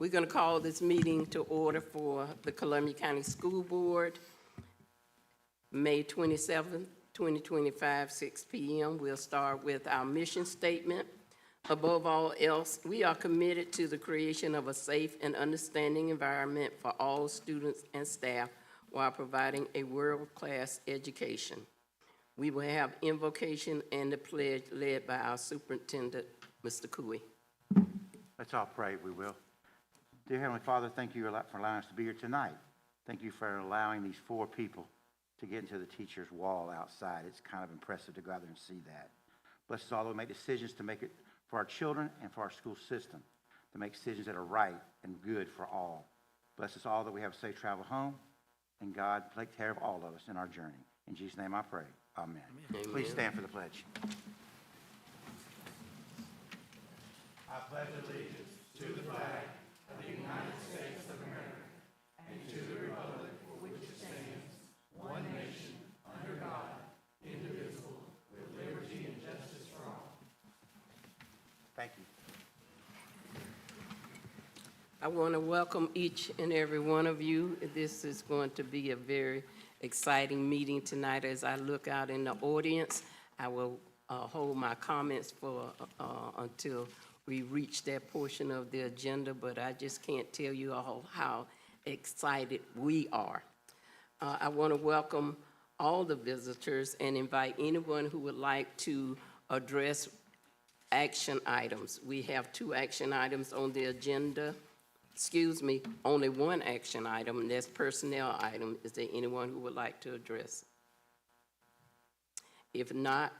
We're going to call this meeting to order for the Columbia County School Board, May 27th, 2025, 6 p.m. We'll start with our mission statement. Above all else, we are committed to the creation of a safe and understanding environment for all students and staff while providing a world-class education. We will have invocation and the pledge led by our superintendent, Mr. Cooey. Let's all pray, we will. Dear Heavenly Father, thank you for allowing us to be here tonight. Thank you for allowing these 4 people to get into the teacher's wall outside. It's kind of impressive to go out there and see that. Bless us all that we make decisions to make it for our children and for our school system, to make decisions that are right and good for all. Bless us all that we have a safe travel home, and God, take care of all of us in our journey. In Jesus' name I pray. Amen. Amen. Please stand for the pledge. I pledge allegiance to the flag of the United States of America and to the republic for which it stands, one nation, under God, indivisible, with liberty and justice for all. Thank you. I want to welcome each and every one of you. This is going to be a very exciting meeting tonight. As I look out in the audience, I will hold my comments for until we reach that portion of the agenda, but I just can't tell you all how excited we are. I want to welcome all the visitors and invite anyone who would like to address action items. We have 2 action items on the agenda. Excuse me, only 1 action item, and that's personnel item. Is there anyone who would like to address it? If not,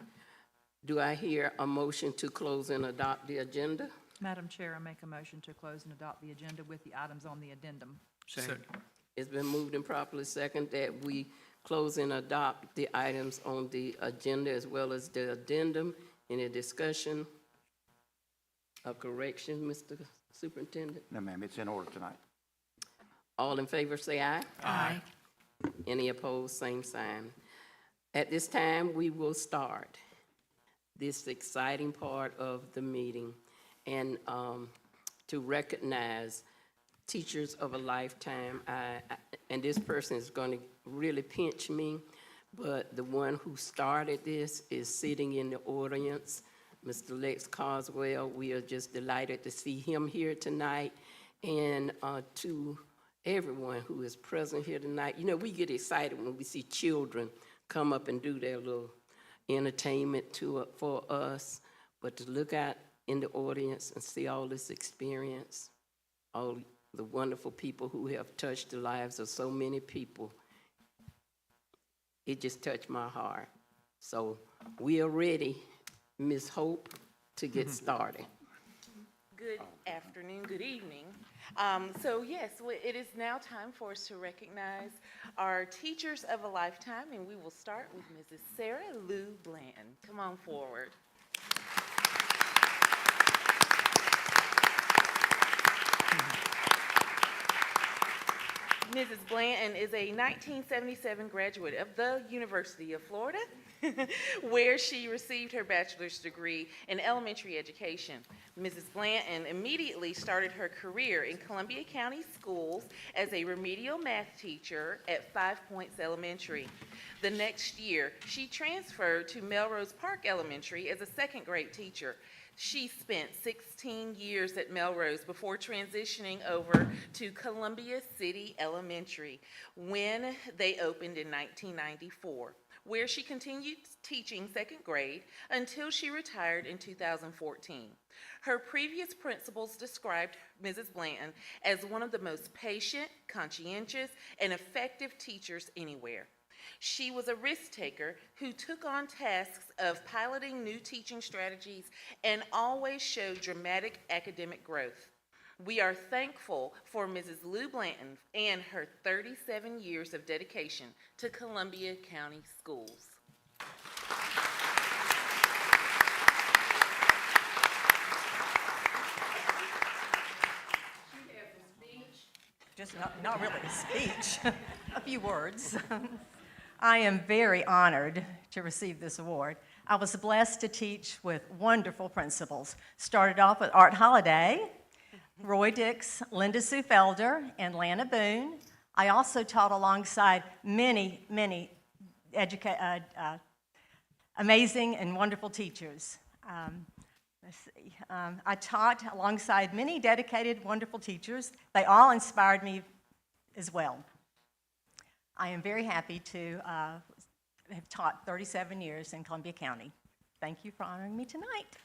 do I hear a motion to close and adopt the agenda? Madam Chair, I make a motion to close and adopt the agenda with the items on the addendum. Second. It's been moved and properly second that we close and adopt the items on the agenda as well as the addendum. Any discussion or correction, Mr. Superintendent? No, ma'am, it's in order tonight. All in favor, say aye. Aye. Any opposed, same sign. At this time, we will start this exciting part of the meeting and to recognize teachers of a lifetime. And this person is going to really pinch me, but the one who started this is sitting in the audience, Mr. Lex Carswell. We are just delighted to see him here tonight, and to everyone who is present here tonight. You know, we get excited when we see children come up and do their little entertainment for us, but to look out in the audience and see all this experience, all the wonderful people who have touched the lives of so many people, it just touched my heart. So we are ready, Ms. Hope, to get started. Good afternoon, good evening. So yes, it is now time for us to recognize our teachers of a lifetime, and we will start with Mrs. Sarah Lou Blanton. Come on forward. Mrs. Blanton is a 1977 graduate of the University of Florida, where she received her bachelor's degree in elementary education. Mrs. Blanton immediately started her career in Columbia County Schools as a remedial math teacher at 5 Points Elementary. The next year, she transferred to Melrose Park Elementary as a second grade teacher. She spent 16 years at Melrose before transitioning over to Columbia City Elementary when they opened in 1994, where she continued teaching second grade until she retired in 2014. Her previous principals described Mrs. Blanton as one of the most patient, conscientious, and effective teachers anywhere. She was a risk taker who took on tasks of piloting new teaching strategies and always showed dramatic academic growth. We are thankful for Mrs. Lou Blanton and her 37 years of dedication to Columbia County Schools. Just not really a speech, a few words. I am very honored to receive this award. I was blessed to teach with wonderful principals. Started off with Art Holliday, Roy Dix, Linda Sue Felder, and Lana Boone. I also taught alongside many, many amazing and wonderful teachers. Let's see. I taught alongside many dedicated, wonderful teachers. They all inspired me as well. I am very happy to have taught 37 years in Columbia County. Thank you for honoring me tonight.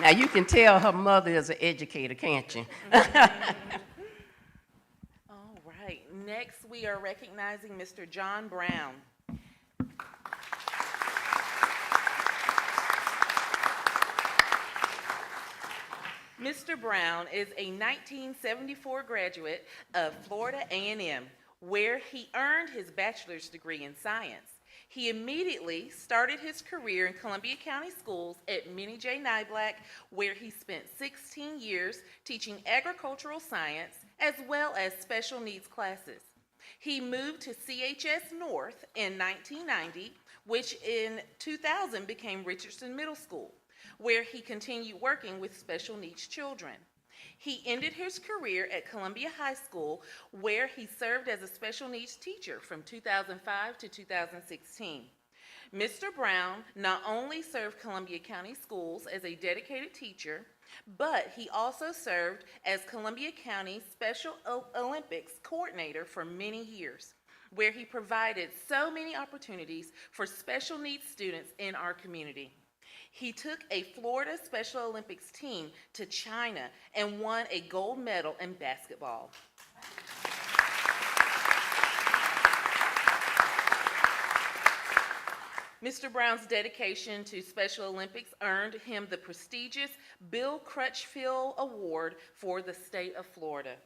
Now, you can tell her mother is an educator, can't you? All right, next we are recognizing Mr. John Brown. Mr. Brown is a 1974 graduate of Florida A&M, where he earned his bachelor's degree in science. He immediately started his career in Columbia County Schools at Minnie J. Niblack, where he spent 16 years teaching agricultural science as well as special needs classes. He moved to CHS North in 1990, which in 2000 became Richardson Middle School, where he continued working with special needs children. He ended his career at Columbia High School, where he served as a special needs teacher from 2005 to 2016. Mr. Brown not only served Columbia County Schools as a dedicated teacher, but he also served as Columbia County Special Olympics coordinator for many years, where he provided so many opportunities for special needs students in our community. He took a Florida Special Olympics team to China and won a gold medal in basketball. Mr. Brown's dedication to Special Olympics earned him the prestigious Bill Crutchfield Award for the state of Florida.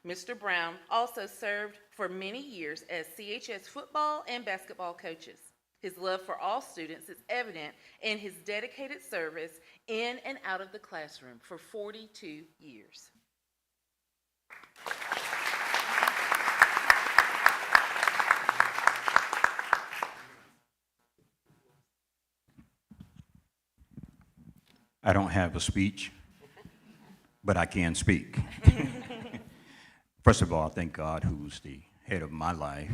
Mr. Brown also served for many years as CHS football and basketball coaches. His love for all students is evident in his dedicated service in and out of the classroom for 42 years. I don't have a speech, but I can speak. First of all, I thank God, who's the head of my life,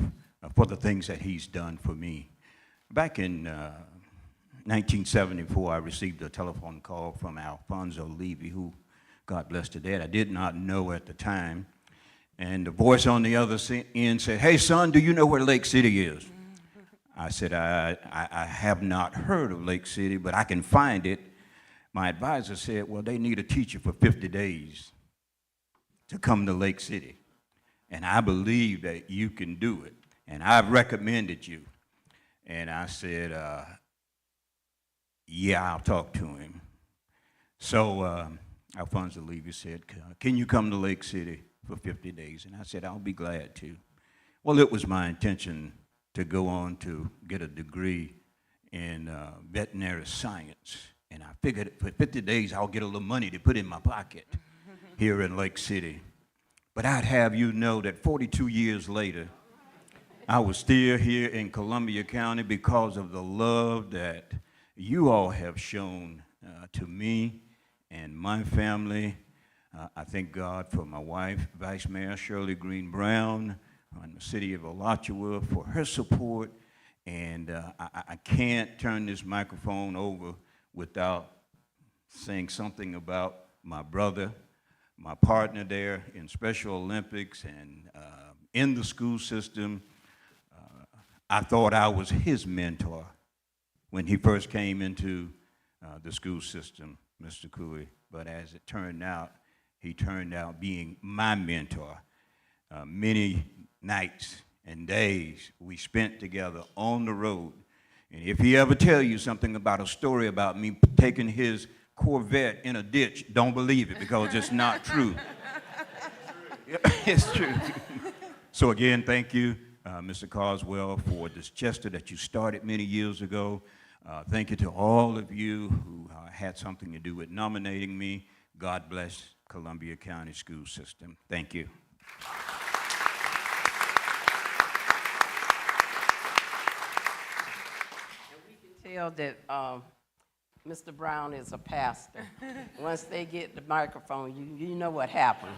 for the things that he's done for me. Back in 1974, I received a telephone call from Alfonso Levy, who, God bless the dead, I did not know at the time. And the voice on the other end said, "Hey, son, do you know where Lake City is?" I said, I have not heard of Lake City, but I can find it. My advisor said, well, they need a teacher for 50 days to come to Lake City. And I believe that you can do it. And I've recommended you. And I said, yeah, I'll talk to him. So Alfonso Levy said, can you come to Lake City for 50 days? And I said, I'll be glad to. Well, it was my intention to go on to get a degree in veterinary science. And I figured for 50 days I'll get a little money to put in my pocket here in Lake City. But I'd have you know that 42 years later, I was still here in Columbia County because of the love that you all have shown to me and my family. I thank God for my wife, Vice Mayor Shirley Green Brown, and the city of Alachua for her support. And I can't turn this microphone over without saying something about my brother, my partner there in Special Olympics and in the school system. I thought I was his mentor when he first came into the school system, Mr. Cooey. But as it turned out, he turned out being my mentor. Many nights and days we spent together on the road. And if he ever tell you something about a story about me taking his Corvette in a ditch, don't believe it because it's not true. It's true. So again, thank you, Mr. Carswell, for this Chester that you started many years ago. Thank you to all of you who had something to do with nominating me. God bless Columbia County School System. Thank you. tell that Mr. Brown is a pastor. Once they get the microphone, you know what happened.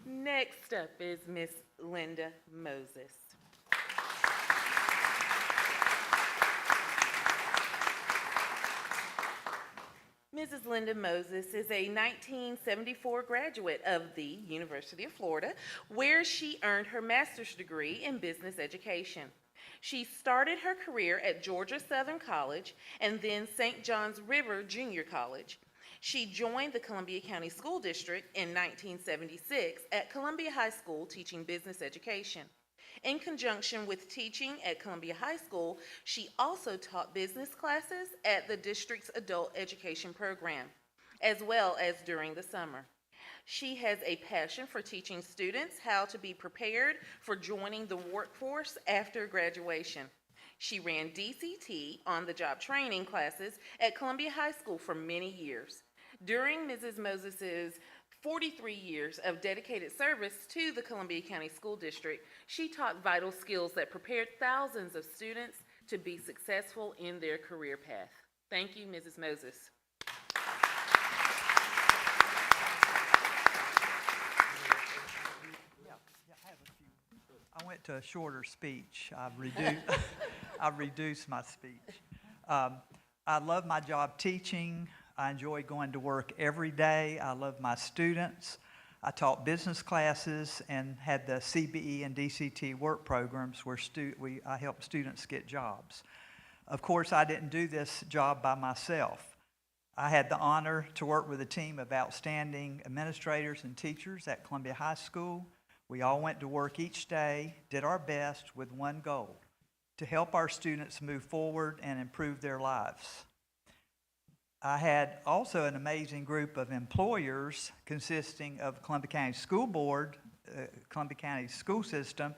Next up is Miss Linda Moses. Mrs. Linda Moses is a 1974 graduate of the University of Florida, where she earned her master's degree in business education. She started her career at Georgia Southern College and then St. John's River Junior College. She joined the Columbia County School District in 1976 at Columbia High School teaching business education. In conjunction with teaching at Columbia High School, she also taught business classes at the district's adult education program, as well as during the summer. She has a passion for teaching students how to be prepared for joining the workforce after graduation. She ran DCT on-the-job training classes at Columbia High School for many years. During Mrs. Moses's 43 years of dedicated service to the Columbia County School District, she taught vital skills that prepared thousands of students to be successful in their career path. Thank you, Mrs. Moses. I went to a shorter speech. I've reduced my speech. I love my job teaching. I enjoy going to work every day. I love my students. I taught business classes and had the CBE and DCT work programs where I helped students get jobs. Of course, I didn't do this job by myself. I had the honor to work with a team of outstanding administrators and teachers at Columbia High School. We all went to work each day, did our best with one goal, to help our students move forward and improve their lives. I had also an amazing group of employers consisting of Columbia County School Board, Columbia County School System,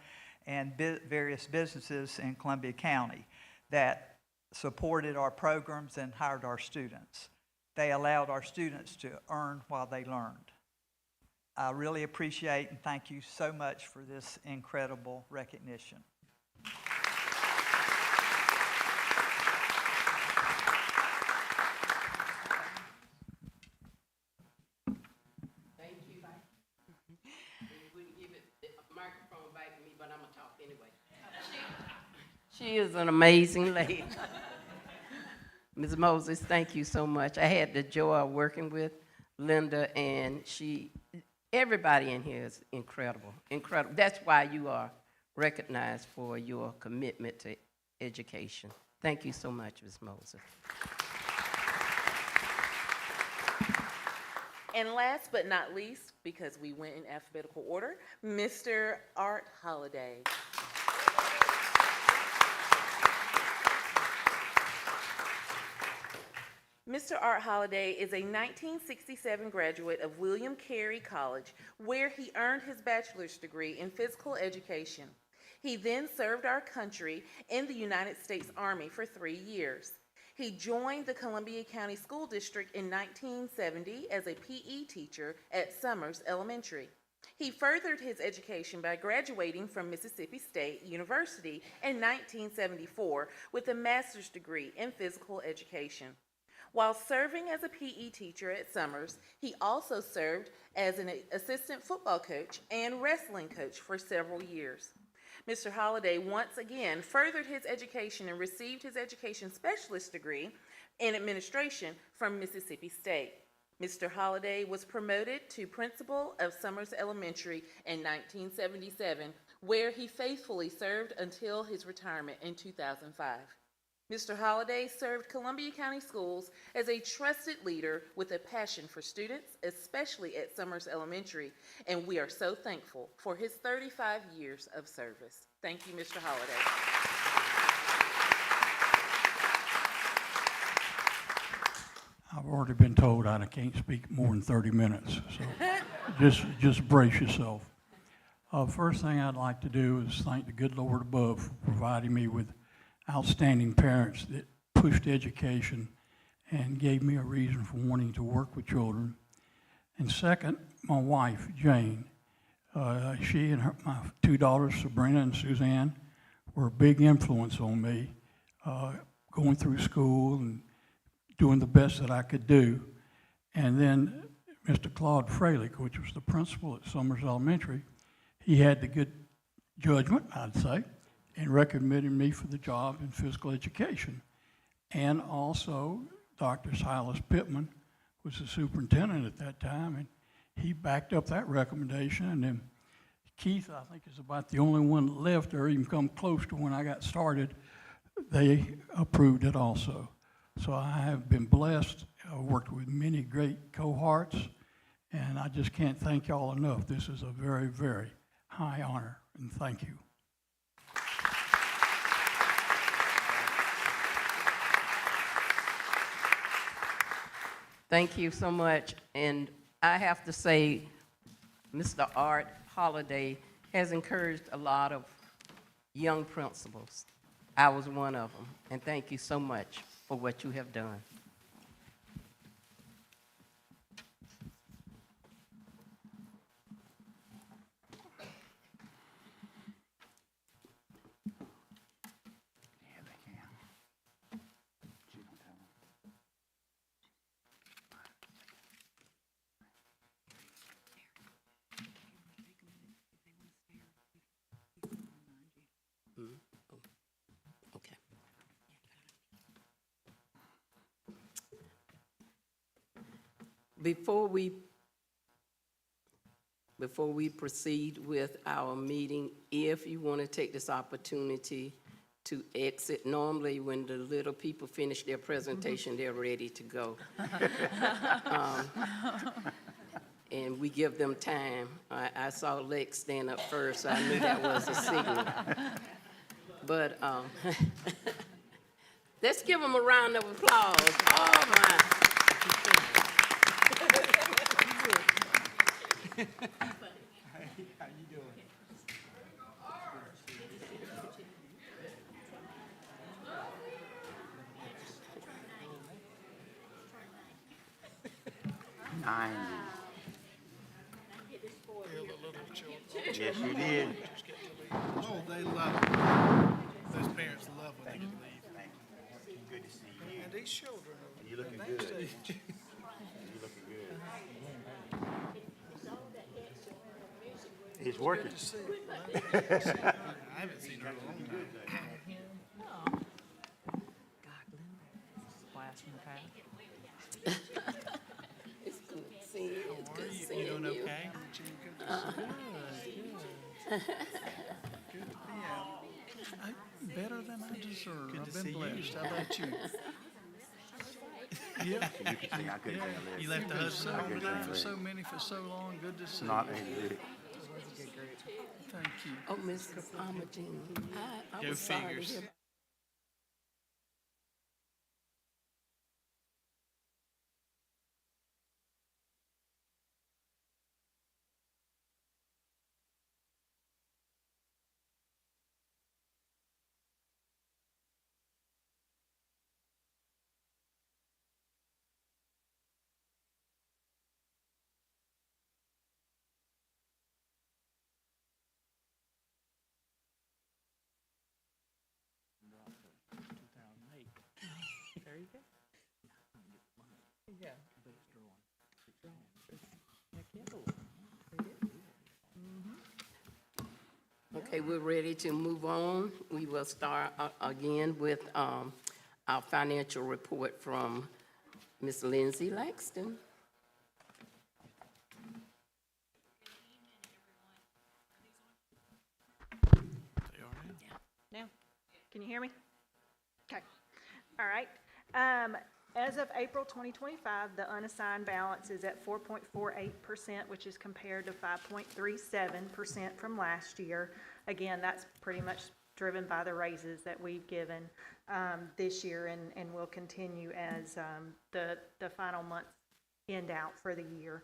and various businesses in Columbia County that supported our programs and hired our students. They allowed our students to earn while they learned. I really appreciate and thank you so much for this incredible recognition. Thank you. You wouldn't give it the microphone back to me, but I'm gonna talk anyway. She is an amazing lady. Ms. Moses, thank you so much. I had the joy of working with Linda, and everybody in here is incredible, incredible. That's why you are recognized for your commitment to education. Thank you so much, Ms. Moses. And last but not least, because we went in alphabetical order, Mr. Art Holliday. Mr. Art Holliday is a 1967 graduate of William Carey College, where he earned his bachelor's degree in physical education. He then served our country in the United States Army for 3 years. He joined the Columbia County School District in 1970 as a PE teacher at Summers Elementary. He furthered his education by graduating from Mississippi State University in 1974 with a master's degree in physical education. While serving as a PE teacher at Summers, he also served as an assistant football coach and wrestling coach for several years. Mr. Holliday once again furthered his education and received his education specialist degree in administration from Mississippi State. Mr. Holliday was promoted to principal of Summers Elementary in 1977, where he faithfully served until his retirement in 2005. Mr. Holliday served Columbia County Schools as a trusted leader with a passion for students, especially at Summers Elementary, and we are so thankful for his 35 years of service. Thank you, Mr. Holliday. I've already been told I can't speak more than 30 minutes, so just brace yourself. First thing I'd like to do is thank the good Lord above for providing me with outstanding parents that pushed education and gave me a reason for wanting to work with children. And second, my wife, Jane. She and my 2 daughters, Sabrina and Suzanne, were a big influence on me, going through school and doing the best that I could do. And then Mr. Claude Freilich, which was the principal at Summers Elementary, he had the good judgment, I'd say, and recommended me for the job in physical education. And also, Dr. Silas Pittman was the superintendent at that time, and he backed up that recommendation. And then Keith, I think, is about the only one left or even come close to when I got started. They approved it also. So I have been blessed. I've worked with many great cohorts, and I just can't thank y'all enough. This is a very, very high honor, and thank you. Thank you so much. And I have to say, Mr. Art Holliday has encouraged a lot of young principals. I was one of them. And thank you so much for what you have done. Yeah, they can. She don't tell them. Okay. Before we proceed with our meeting, if you want to take this opportunity to exit, normally when the little people finish their presentation, they're ready to go. And we give them time. I saw Lex stand up first, so I knew that was a signal. But let's give them a round of applause. Oh, my. How you doing? Yes, you did. Oh, they love it. Those parents love when they can leave. Thank you. Good to see you. And these children are. You looking good. You looking good. He's working. Good to see you. I haven't seen her in a long time. Blast from the past. It's good seeing you. It's good You seeing doing you. okay? Good to see you. Good to be out. Better than I deserve. I've been blessed. How about you? Yeah. You can sing. I couldn't sing a lick. You left the husband I home couldn't tonight sing a for lick. so many for so long. Good to see Not you. a lick. Thank you. Oh, Mr. Palmerton, I Go was sorry to figures. hear Okay, we're ready to move on. We will start again with our financial report from Ms. Lindsay Laxton. Now, can you hear me? Okay, all right. As of April 2025, the unassigned balance is at 4.48%, which is compared to 5.37% from last year. Again, that's pretty much driven by the raises that we've given this year and will continue as the final months end out for the year.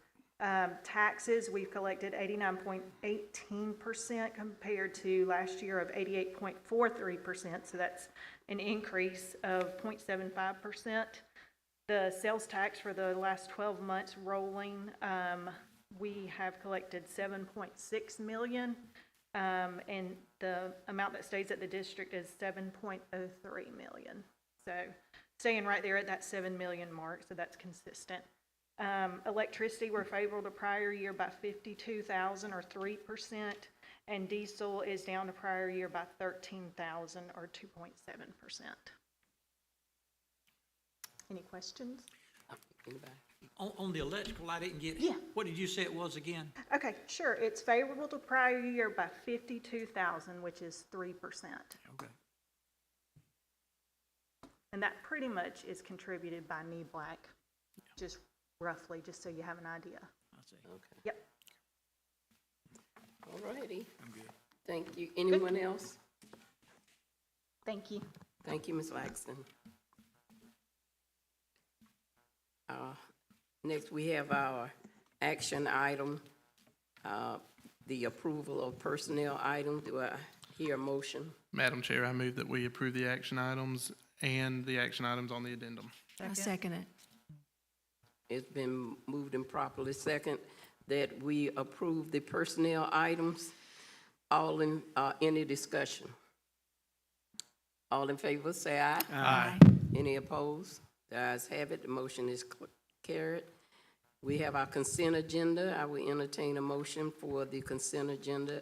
Taxes, we've collected 89.18% compared to last year of 88.43%, so that's an increase of 0.75%. The sales tax for the last 12 months rolling, we have collected $7.6 million, And the amount that stays at the district is 7.03 million. So staying right there at that 7 million mark, so that's consistent. Electricity, we're favorable to prior year by 52,000 or 3%, and diesel is down to prior year by 13,000 or 2.7%. Any questions? Anybody? On the electrical, I didn't get. Yeah. What did you say it was again? Okay, sure. It's favorable to prior year by 52,000, which is 3%. Okay. And that pretty much is contributed by Knee Black, just roughly, just so you have an idea. I see. Okay. Yep. All righty. I'm good. Thank you. Anyone else? Thank you. Thank you, Ms. Laxton. Next, we have our action item, the approval of personnel item. Do I hear a motion? Madam Chair, I move that we approve the action items and the action items on the addendum. I second it. It's been moved and properly second that we approve the personnel items. All in, any discussion? All in favor, say aye. Aye. Any opposed? The ayes have it. The motion is carried. We have our consent agenda. I will entertain a motion for the consent agenda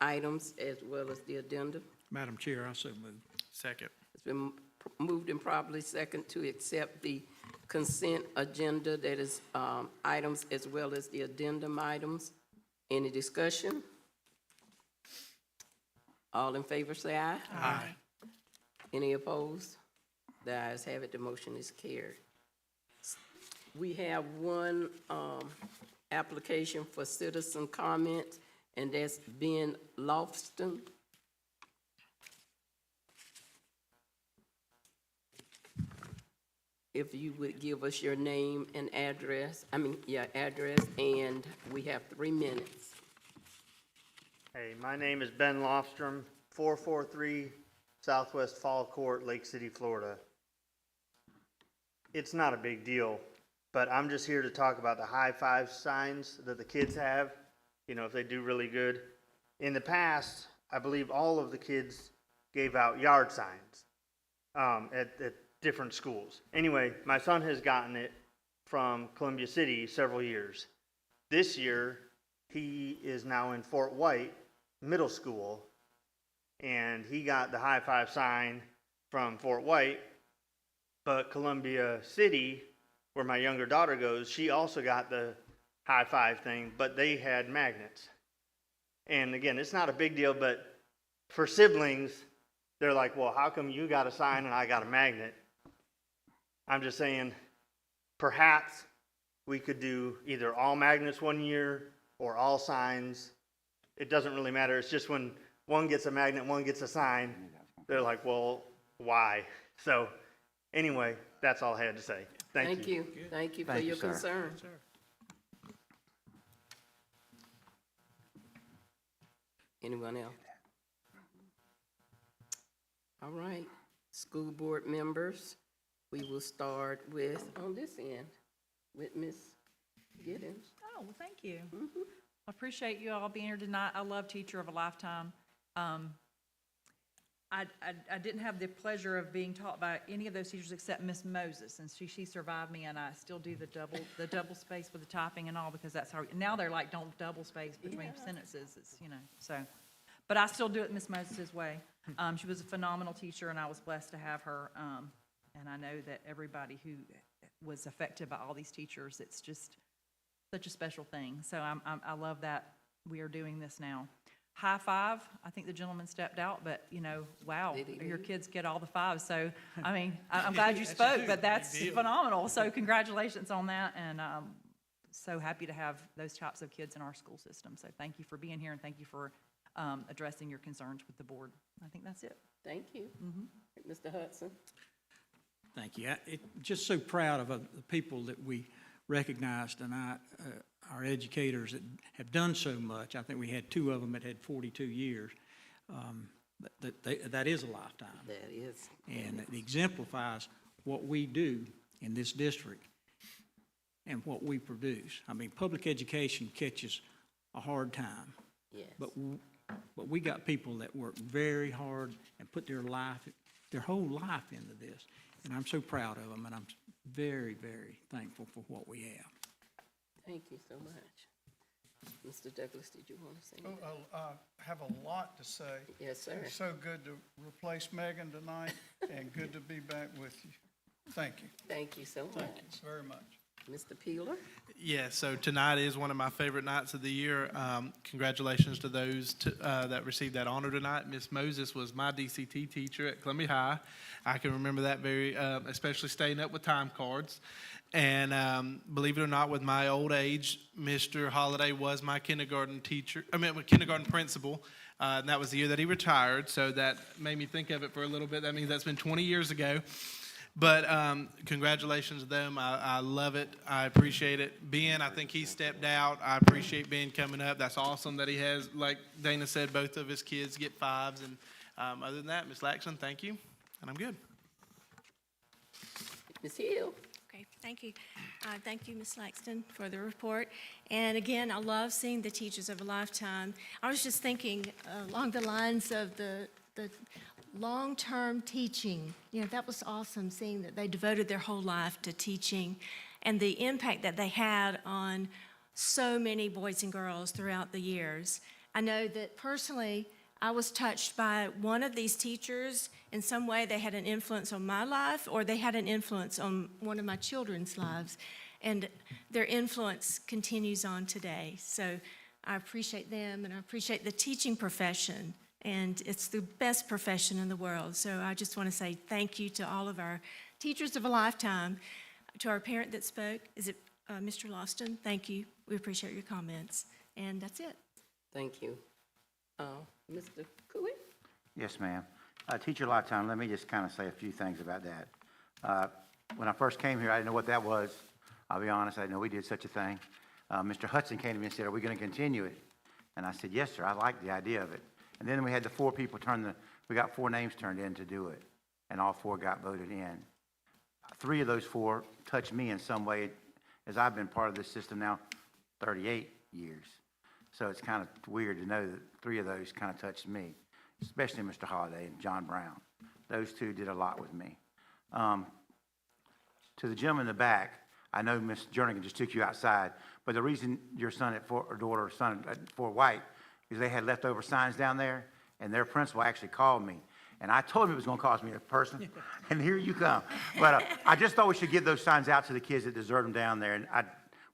items as well as the addendum. Madam Chair, I so move. Second. It's been moved and properly second to accept the consent agenda, that is, items as well as the addendum items. Any discussion? All in favor, say aye. Aye. Any opposed? The ayes have it, the motion is carried. We have one, application for citizen comment, and that's Ben Lofton. If you would give us your name and address, address, and we have 3 minutes. Hey, my name is Ben Lofstrom, 443 Southwest Fall Court, Lake City, Florida. It's not a big deal, but I'm just here to talk about the high five signs that the kids have, you know, if they do really good. In the past, I believe all of the kids gave out yard signs at different schools. Anyway, my son has gotten it from Columbia City several years. This year, he is now in Fort White Middle School, and he got the high five sign from Fort White, but Columbia City, where my younger daughter goes, she also got the high five thing, but they had magnets. And again, it's not a big deal, but for siblings, they're like, well, how come you got a sign and I got a magnet? I'm just saying, perhaps we could do either all magnets one year or all signs. It doesn't really matter. It's just when one gets a magnet, one gets a sign, they're like, well, why? So anyway, that's all I had to say. Thank you. Thank you for Thank you, your sir. concern. Anyone else? All right, school board members, we will start with, on this end, with Ms. Giddens. Oh, well, thank you. I appreciate you all being here tonight. I love Teacher of a Lifetime. I didn't have the pleasure of being taught by any of those teachers except Miss Moses, and she survived me, and I still do the double space with the typing and all, because that's how, now they're like, don't double space between sentences, it's, you know, so. But I still do it Miss Moses' way. She was a phenomenal teacher, and I was blessed to have her, and I know that everybody who was affected by all these teachers, it's just such a special thing. So I love that we are doing this now. High five, I think the gentleman stepped out, but, you know, wow, Did he your leave? kids get all the fives. So, I mean, I'm glad you spoke, but that's phenomenal. So congratulations on that, and so happy to have those types of kids in our school system. So thank you for being here, and thank you for addressing your concerns with the board. I think that's it. Thank you. Mr. Hudson? Thank you. Just so proud of the people that we recognized tonight, our educators that have done so much. I think we had 2 of them that had 42 years. That is a lifetime. That is. And it exemplifies what we do in this district and what we produce. I mean, public education catches a hard time. Yes. But but we got people that work very hard and put their whole life into this. And I'm so proud of them, and I'm very, very thankful for what we have. Thank you so much. Mr. Douglas, did you want to say anything? I have a lot to say. Yes, sir. It's so good to replace Megan tonight, and good to be back with you. Thank you. Thank you so much. Very much. Mr. Peeler? Yeah, so tonight is one of my favorite nights of the year. Congratulations to those that received that honor tonight. Miss Moses was my DCT teacher at Columbia High. I can remember that very, especially staying up with time cards. And believe it or not, with my old age, Mr. Holliday was my kindergarten teacher, my kindergarten principal. And that was the year that he retired, so that made me think of it for a little bit. That means that's been 20 years ago. But congratulations to them. I love it. I appreciate it. Ben, I think he stepped out. I appreciate Ben coming up. That's awesome that he has, like Dana said, both of his kids get 5s. And other than that, Ms. Laxton, thank you, and I'm good. Ms. Hill? Okay, thank you. Thank you, Ms. Laxton, for the report. And again, I love seeing the Teachers of a Lifetime. I was just thinking along the lines of the long-term teaching. You know, that was awesome, seeing that they devoted their whole life to teaching and the impact that they had on so many boys and girls throughout the years. I know that personally, I was touched by one of these teachers. In some way, they had an influence on my life, or they had an influence on one of my children's lives. And their influence continues on today. So I appreciate them, and I appreciate the teaching profession. And it's the best profession in the world. So I just want to say thank you to all of our Teachers of a Lifetime. To our parent that spoke, is it Mr. Loston? Thank you. We appreciate your comments. And that's it. Thank you. Mr. Cooey? Yes, ma'am. Teacher Lifetime, let me just kind of say a few things about that. When I first came here, I didn't know what that was. I'll be honest, I didn't know we did such a thing. Mr. Hudson came to me and said, "Are we going to continue it?" And I said, "Yes, sir. I like the idea of it." And then we had the 4 people we got 4 names turned in to do it, and all 4 got voted in. 3 of those 4 touched me in some way, as I've been part of this system now 38 years. So it's kind of weird to know that 3 of those kind of touched me, especially Mr. Holliday and John Brown. Those 2 did a lot with me. To the gentleman in the back, I know Miss Jernigan just took you outside, but the reason your son at Fort White is they had leftover signs down there, and their principal actually called me. And I told him it was going to cost me a person, and here you come. But I just thought we should get those signs out to the kids that deserve them down there. And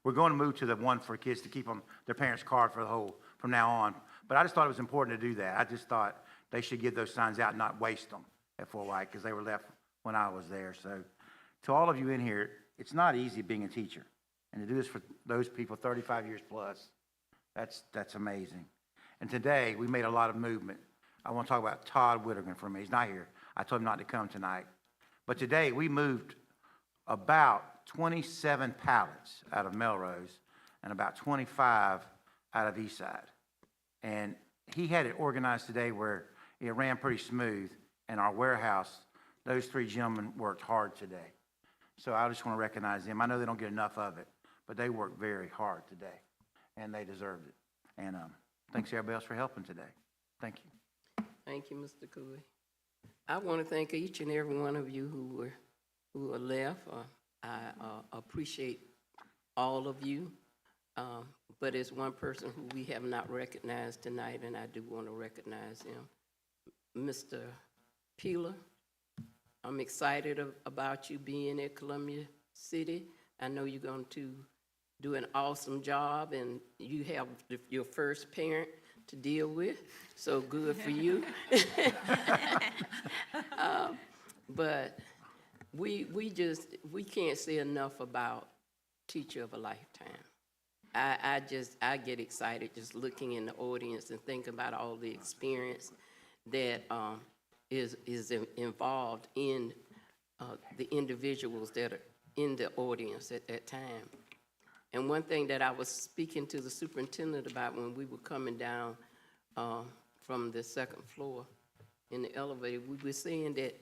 we're going to move to the one for kids to keep them their parents' card for the whole from now on. But I just thought it was important to do that. I just thought they should get those signs out and not waste them at Fort White because they were left when I was there. So to all of you in here, it's not easy being a teacher. And to do this for those people 35 years plus, that's amazing. And today, we made a lot of movement. I want to talk about Todd Whittaker for me. He's not here. I told him not to come tonight. But today, we moved about 27 pallets out of Melrose and about 25 out of Eastside. And he had it organized today where it ran pretty smooth. And our warehouse, those 3 gentlemen worked hard today. So I just want to recognize them. I know they don't get enough of it, but they worked very hard today, and they deserved it. And thanks everybody else for helping today. Thank you. Thank you, Mr. Cooey. I want to thank each and every one of you who are left. I appreciate all of you, but there's one person who we have not recognized tonight, and I do want to recognize him. Mr. Peeler, I'm excited about you being at Columbia City. I know you're going to do an awesome job, and you have your first parent to deal with, so good for you. But we can't say enough about Teacher of a Lifetime. I get excited just looking in the audience and thinking about all the experience that is involved in the individuals that are in the audience at that time. And one thing that I was speaking to the superintendent about when we were coming down from the 2nd floor in the elevator, we were saying that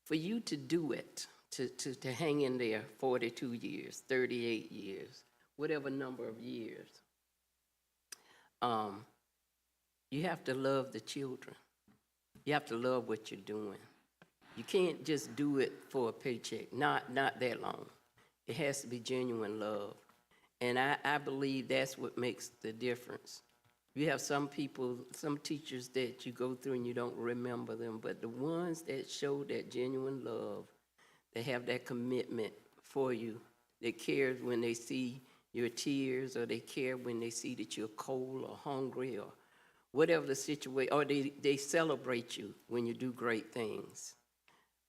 for you to do it, to hang in there 42 years, 38 years, whatever number of years, you have to love the children. You have to love what you're doing. You can't just do it for a paycheck, not that long. It has to be genuine love. And I believe that's what makes the difference. You have some people, some teachers that you go through and you don't remember them, but the ones that show that genuine love, they have that commitment for you, they care when they see your tears, or they care when they see that you're cold or hungry or whatever the situation, or they celebrate you when you do great things.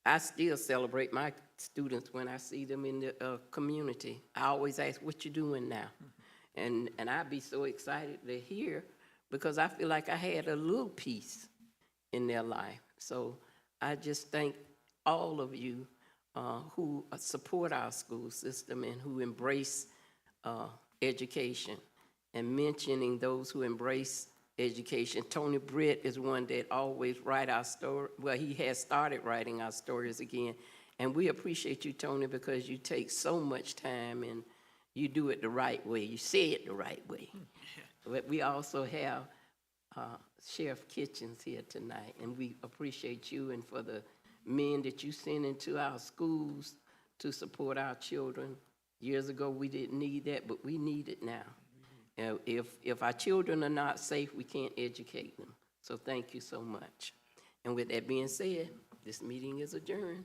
I still celebrate my students when I see them in the community. I always ask, what you doing now? And I'd be so excited to hear, because I feel like I had a little piece in their life. So I just thank all of you who support our school system and who embrace education. And mentioning those who embrace education, Tony Britt is one that always write our story. Well, he has started writing our stories again. And we appreciate you, Tony, because you take so much time and you do it the right way. You say it the right way. But we also have Sheriff Kitchens here tonight, and we appreciate you and for the men that you send into our schools to support our children. Years ago, we didn't need that, but we need it now. And if our children are not safe, we can't educate them. So thank you so much. And with that being said, this meeting is adjourned.